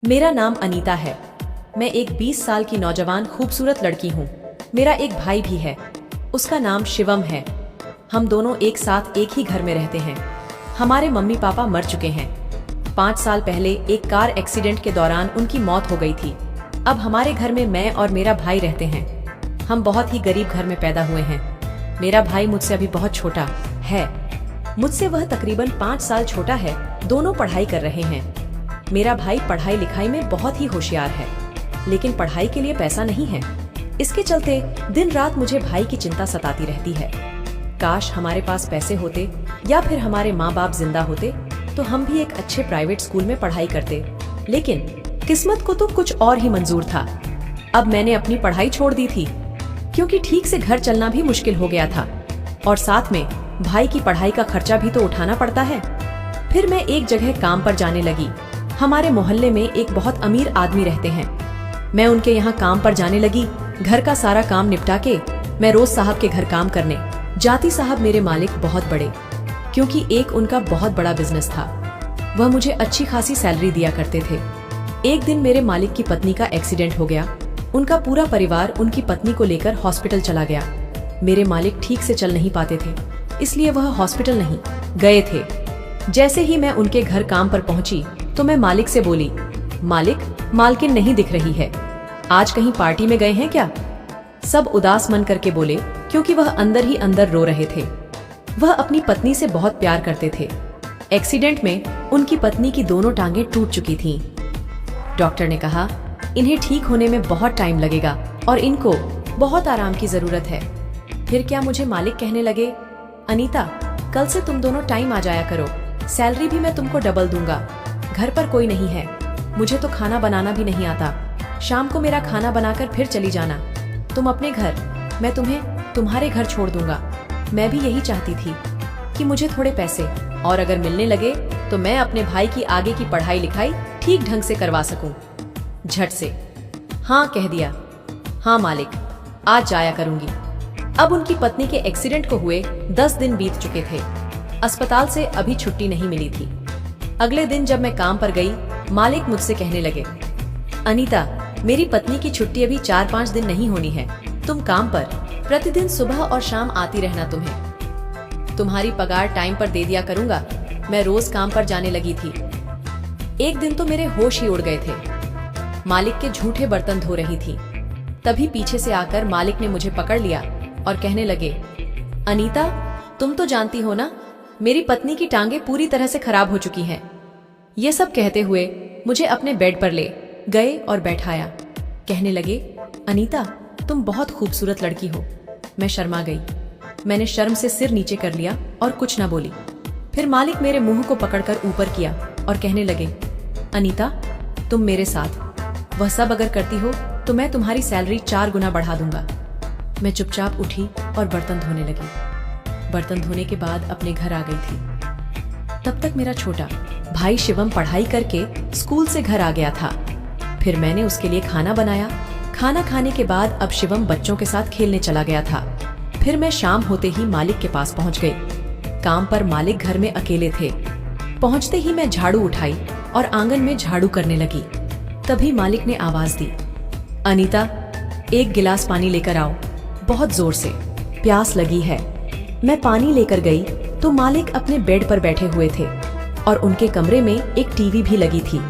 मेरा नाम अनीता है। मैं एक 20 साल की नौजवान खूबसूरत लड़की हूँ। मेरा एक भाई भी है, उसका नाम शिवम है। हम दोनों एक साथ एक ही घर में रहते हैं। हमारे मम्मी पापा मर चुके हैं। 5 साल पहले एक कार एक्सीडेंट के दौरान उनकी मौत हो गई थी। अब हमारे घर में मैं और मेरा भाई रहते हैं। हम बहुत ही गरीब घर में पैदा हुए हैं। मेरा भाई मुझसे अभी बहुत छोटा है। मुझसे वह तकरीबन 5 साल छोटा है। दोनों पढ़ाई कर रहे हैं। मेरा भाई पढ़ाई लिखाई में बहुत ही होशियार है, लेकिन पढ़ाई के लिए पैसा नहीं है। इसके चलते दिन रात मुझे भाई की चिंता सताती रहती है। काश हमारे पास पैसे होते या फिर हमारे माँ बाप जिंदा होते तो हम भी एक अच्छे प्राइवेट स्कूल में पढ़ाई करते, लेकिन किस्मत को तो कुछ और ही मंजूर था। अब मैंने अपनी पढ़ाई छोड़ दी थी, क्योंकि ठीक से घर चलना भी मुश्किल हो गया था और साथ में भाई की पढ़ाई का खर्चा भी तो उठाना पड़ता है। फिर मैं एक जगह काम पर जाने लगी। हमारे मोहल्ले में एक बहुत अमीर आदमी रहते हैं। मैं उनके यहाँ काम पर जाने लगी। घर का सारा काम निपटा के मैं रोज साहब के घर काम करने जाती। साहब मेरे मालिक बहुत बड़े, क्योंकि एक उनका बहुत बड़ा बिजनेस था। वह मुझे अच्छी खासी सैलरी दिया करते थे। एक दिन मेरे मालिक की पत्नी का एक्सीडेंट हो गया। उनका पूरा परिवार उनकी पत्नी को लेकर हॉस्पिटल चला गया। मेरे मालिक ठीक से चल नहीं पाते थे, इसलिए वह हॉस्पिटल नहीं गए थे। जैसे ही मैं उनके घर काम पर पहुंची तो मैं मालिक से बोली, मालिक, मालकिन नहीं दिख रही है, आज कहीं पार्टी में गए हैं क्या? सब उदास मन करके बोले, क्योंकि वह अंदर ही अंदर रो रहे थे। वह अपनी पत्नी से बहुत प्यार करते थे। एक्सीडेंट में उनकी पत्नी की दोनों टांगें टूट चुकी थीं। डॉक्टर ने कहा इन्हें ठीक होने में बहुत टाइम लगेगा और इनको बहुत आराम की जरूरत है। फिर क्या मुझे मालिक कहने लगे, अनीता, कल से तुम दोनों टाइम आ जाया करो, सैलरी भी मैं तुमको डबल दूंगा। घर पर कोई नहीं है, मुझे तो खाना बनाना भी नहीं आता। शाम को मेरा खाना बनाकर फिर चली जाना तुम अपने घर, मैं तुम्हें तुम्हारे घर छोड़ दूंगा। मैं भी यही चाहती थी कि मुझे थोड़े पैसे और अगर मिलने लगे तो मैं अपने भाई की आगे की पढ़ाई लिखाई ठीक ढंग से करवा सकूं। झट से हाँ कह दिया। हाँ मालिक, आज जाया करूंगी। अब उनकी पत्नी के एक्सीडेंट को हुए 10 दिन बीत चुके थे। अस्पताल से अभी छुट्टी नहीं मिली थी। अगले दिन जब मैं काम पर गई, मालिक मुझसे कहने लगे, अनीता, मेरी पत्नी की छुट्टी अभी 4-5 दिन नहीं होनी है। तुम काम पर प्रतिदिन सुबह और शाम आती रहना। तुम्हारी पगार टाइम पर दे दिया करूंगा। मैं रोज काम पर जाने लगी थी। एक दिन तो मेरे होश ही उड़ गए थे। मालिक के झूठे बर्तन धो रही थी। तभी पीछे से आकर मालिक ने मुझे पकड़ लिया और कहने लगे, अनीता, तुम तो जानती हो ना, मेरी पत्नी की टांगे पूरी तरह से खराब हो चुकी हैं। ये सब कहते हुए मुझे अपने बेड पर ले गए और बैठाया। कहने लगे, अनीता, तुम बहुत खूबसूरत लड़की हो। मैं शर्मा गई। मैंने शर्म से सिर नीचे कर लिया और कुछ ना बोली। फिर मालिक मेरे मुंह को पकड़कर ऊपर किया और कहने लगे, अनीता, तुम मेरे साथ वह सब अगर करती हो तो मैं तुम्हारी सैलरी 4 गुना बढ़ा दूंगा। मैं चुपचाप उठी और बर्तन धोने लगी। बर्तन धोने के बाद अपने घर आ गई थी। तब तक मेरा छोटा भाई शिवम पढ़ाई करके स्कूल से घर आ गया था। फिर मैंने उसके लिए खाना बनाया। खाना खाने के बाद अब शिवम बच्चों के साथ खेलने चला गया था। फिर मैं शाम होते ही मालिक के पास पहुंच गई। काम पर मालिक घर में अकेले थे। पहुंचते ही मैं झाड़ू उठाई और आंगन में झाड़ू करने लगी। तभी मालिक ने आवाज दी, अनीता, एक गिलास पानी लेकर आओ, बहुत जोर से प्यास लगी है। मैं पानी लेकर गई तो मालिक अपने बेड पर बैठे हुए थे और उनके कमरे में एक टीवी भी लगी थी।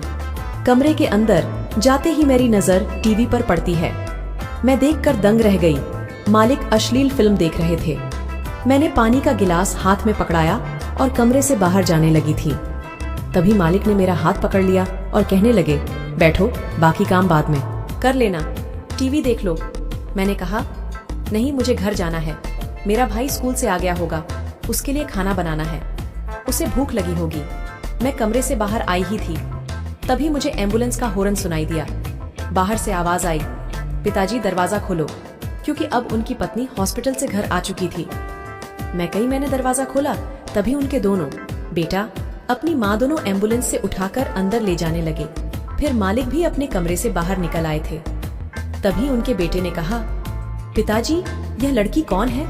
कमरे के अंदर जाते ही मेरी नजर टीवी पर पड़ती है। मैं देखकर दंग रह गई। मालिक अश्लील फिल्म देख रहे थे। मैंने पानी का गिलास हाथ में पकड़ाया और कमरे से बाहर जाने लगी थी। तभी मालिक ने मेरा हाथ पकड़ लिया और कहने लगे, बैठो, बाकी काम बाद में कर लेना, टीवी देख लो। मैंने कहा, नहीं, मुझे घर जाना है। मेरा भाई स्कूल से आ गया होगा, उसके लिए खाना बनाना है, उसे भूख लगी होगी। मैं कमरे से बाहर आई ही थी, तभी मुझे एम्बुलेंस का हॉर्न सुनाई दिया। बाहर से आवाज आई, पिताजी, दरवाजा खोलो, क्योंकि अब उनकी पत्नी हॉस्पिटल से घर आ चुकी थी। मैंने दरवाजा खोला, तभी उनके दोनों बेटा अपनी माँ दोनों एम्बुलेंस से उठाकर अंदर ले जाने लगे। फिर मालिक भी अपने कमरे से बाहर निकल आए थे। तभी उनके बेटे ने कहा, पिताजी, यह लड़की कौन है?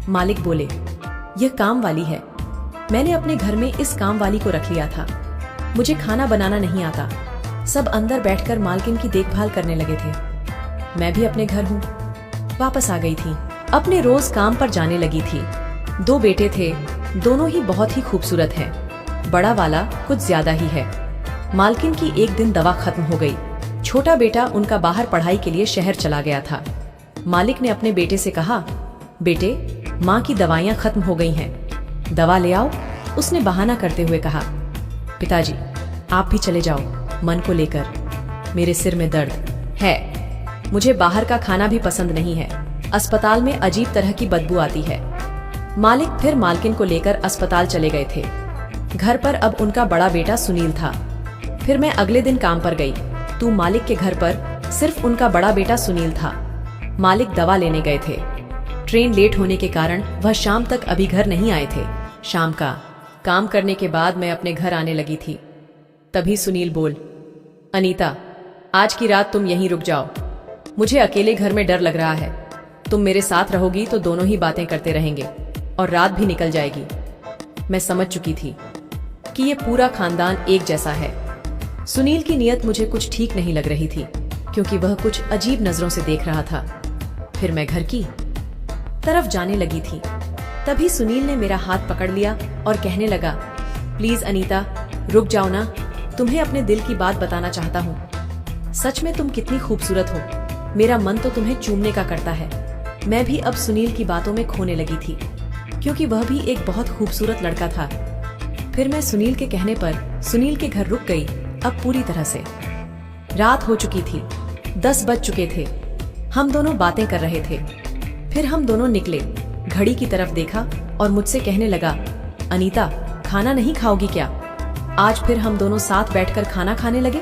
मालिक बोले, यह काम वाली है। मैंने अपने घर में इस काम वाली को रख लिया था। मुझे खाना बनाना नहीं आता, सब अंदर बैठकर मालकिन की देखभाल करने लगे थे। मैं भी अपने घर हूँ वापस आ गई थी। अपने रोज काम पर जाने लगी थी। 2 बेटे थे, दोनों ही बहुत ही खूबसूरत हैं। बड़ा वाला कुछ ज्यादा ही है। मालकिन की एक दिन दवा खत्म हो गई। छोटा बेटा उनका बाहर पढ़ाई के लिए शहर चला गया था। मालिक ने अपने बेटे से कहा, बेटे माँ की दवाइयाँ खत्म हो गई हैं, दवा ले आओ। उसने बहाना करते हुए कहा, पिताजी आप भी चले जाओ मन को लेकर, मेरे सिर में दर्द है, मुझे बाहर का खाना भी पसंद नहीं है, अस्पताल में अजीब तरह की बदबू आती है। मालिक फिर मालकिन को लेकर अस्पताल चले गए थे। घर पर अब उनका बड़ा बेटा सुनील था। फिर मैं अगले दिन काम पर गई तो मालिक के घर पर सिर्फ उनका बड़ा बेटा सुनील था। मालिक दवा लेने गए थे। ट्रेन लेट होने के कारण वह शाम तक अभी घर नहीं आए थे। शाम का काम करने के बाद मैं अपने घर आने लगी थी। तभी सुनील बोल, अनीता आज की रात तुम यहीं रुक जाओ, मुझे अकेले घर में डर लग रहा है। तुम मेरे साथ रहोगी तो दोनों ही बातें करते रहेंगे और रात भी निकल जाएगी। मैं समझ चुकी थी कि ये पूरा खानदान एक जैसा है। सुनील की नीयत मुझे कुछ ठीक नहीं लग रही थी क्योंकि वह कुछ अजीब नजरों से देख रहा था। फिर मैं घर की तरफ जाने लगी थी। तभी सुनील ने मेरा हाथ पकड़ लिया और कहने लगा, प्लीज अनीता रुक जाओ ना, तुम्हें अपने दिल की बात बताना चाहता हूँ। सच में तुम कितनी खूबसूरत हो, मेरा मन तो तुम्हें चूमने का करता है। मैं भी अब सुनील की बातों में खोने लगी थी क्योंकि वह भी एक बहुत खूबसूरत लड़का था। फिर मैं सुनील के कहने पर सुनील के घर रुक गई। अब पूरी तरह से रात हो चुकी थी, 10 बज चुके थे। हम दोनों बातें कर रहे थे। फिर हम दोनों निकले, घड़ी की तरफ देखा और मुझसे कहने लगा, अनीता खाना नहीं खाओगी क्या? आज फिर हम दोनों साथ बैठकर खाना खाने लगे।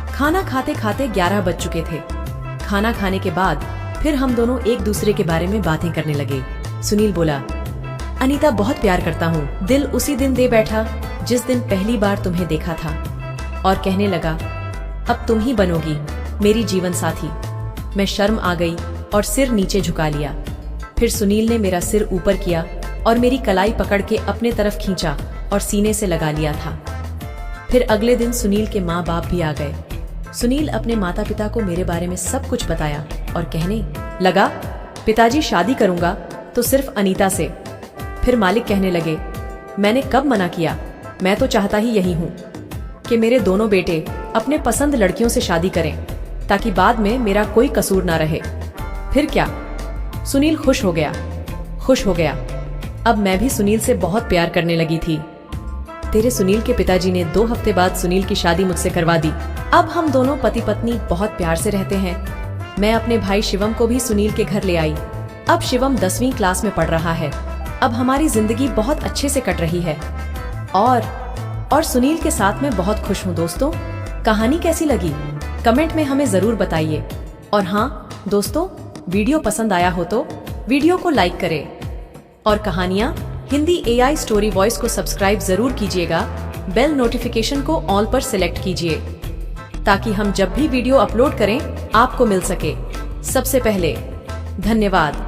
खाना खाते खाते 11 बज चुके थे। खाना खाने के बाद फिर हम दोनों एक दूसरे के बारे में बातें करने लगे। सुनील बोला, अनीता बहुत प्यार करता हूँ, दिल उसी दिन दे बैठा जिस दिन पहली बार तुम्हें देखा था। और कहने लगा, अब तुम ही बनोगी मेरी जीवन साथी। मैं शर्म आ गई और सिर नीचे झुका लिया। फिर सुनील ने मेरा सिर ऊपर किया और मेरी कलाई पकड़ के अपने तरफ खींचा और सीने से लगा लिया था। फिर अगले दिन सुनील के माँ बाप भी आ गए। सुनील अपने माता पिता को मेरे बारे में सब कुछ बताया और कहने लगा, पिताजी शादी करूंगा तो सिर्फ अनीता से। फिर मालिक कहने लगे, मैंने कब मना किया, मैं तो चाहता ही यही हूँ कि मेरे दोनों बेटे अपने पसंद लड़कियों से शादी करें ताकि बाद में मेरा कोई कसूर ना रहे। फिर क्या? सुनील खुश हो गया। अब मैं भी सुनील से बहुत प्यार करने लगी थी। तेरे सुनील के पिताजी ने 2 हफ्ते बाद सुनील की शादी मुझसे करवा दी। अब हम दोनों पति पत्नी बहुत प्यार से रहते हैं। मैं अपने भाई शिवम को भी सुनील के घर ले आई। अब शिवम 10वीं क्लास में पढ़ रहा है। अब हमारी जिंदगी बहुत अच्छे से कट रही है और सुनील के साथ मैं बहुत खुश हूँ। दोस्तों, कहानी कैसी लगी कमेंट में हमें जरूर बताइए। और हाँ दोस्तों, वीडियो पसंद आया हो तो वीडियो को लाइक करें और कहानियाँ हिंदी AI स्टोरी वॉइस को सब्सक्राइब जरूर कीजिएगा। बेल नोटिफिकेशन को ऑल पर सिलेक्ट कीजिए ताकि हम जब भी वीडियो अपलोड करें आपको मिल सके सबसे पहले। धन्यवाद।